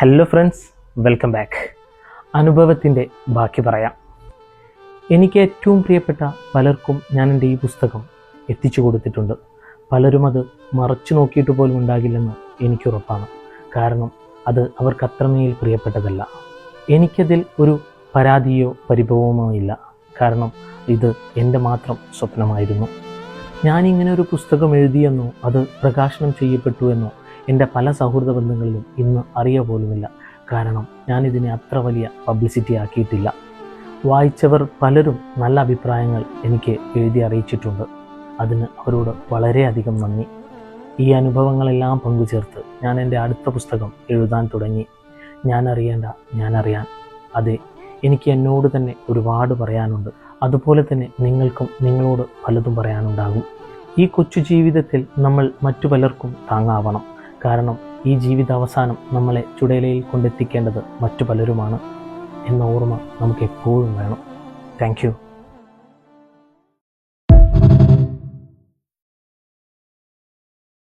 Hello friends, welcome back. അനുഭവത്തിൻ്റെ ബാക്കി പറയാം. എനിക്ക് ഏറ്റവും പ്രിയപ്പെട്ട പലർക്കും ഞാൻ എൻ്റെ ഈ പുസ്തകം എത്തിച്ചു കൊടുത്തിട്ടുണ്ട്. പലരും അത് മറച്ചു നോക്കിയിട്ട് പോലും ഉണ്ടാകില്ലെന്ന് എനിക്കുറപ്പാണ്. കാരണം അത് അവർക്ക് അത്രമേൽ പ്രിയപ്പെട്ടതല്ല. എനിക്കതിൽ ഒരു പരാതിയോ പരിഭവമോ ഇല്ല. കാരണം ഇത് എൻ്റെ മാത്രം സ്വപ്നമായിരുന്നു. ഞാനിങ്ങനെ ഒരു പുസ്തകം എഴുതിയെന്നോ അത് പ്രകാശനം ചെയ്യപ്പെട്ടു എന്നോ എൻ്റെ പല സൗഹൃദ ബന്ധങ്ങളിലും ഇന്ന് അറിയ പോലുമില്ല. കാരണം ഞാനിതിനെ അത്ര വലിയ പബ്ലിസിറ്റി ആക്കിയിട്ടില്ല. വായിച്ചവർ പലരും നല്ല അഭിപ്രായങ്ങൾ എനിക്ക് എഴുതി അറിയിച്ചിട്ടുണ്ട്. അതിന് അവരോട് വളരെയധികം നന്ദി. ഈ അനുഭവങ്ങളെല്ലാം പങ്കുചേർത്ത് ഞാൻ എൻ്റെ അടുത്ത പുസ്തകം എഴുതാൻ തുടങ്ങി. ഞാൻ അറിയാൻ. അതെ, എനിക്ക് എന്നോട് തന്നെ ഒരുപാട് പറയാനുണ്ട്. അതുപോലെ തന്നെ നിങ്ങൾക്കും നിങ്ങളോട് പലതും പറയാനുണ്ടാകും. ഈ കൊച്ചു ജീവിതത്തിൽ നമ്മൾ മറ്റു പലർക്കും താങ്ങാവണം. കാരണം ഈ ജീവിതാവസാനം നമ്മളെ ചുടലയിൽ കൊണ്ടെത്തിക്കേണ്ടത് മറ്റു പലരുമാണ് എന്ന ഓർമ്മ നമുക്ക് എപ്പോഴും വേണം. Thank you.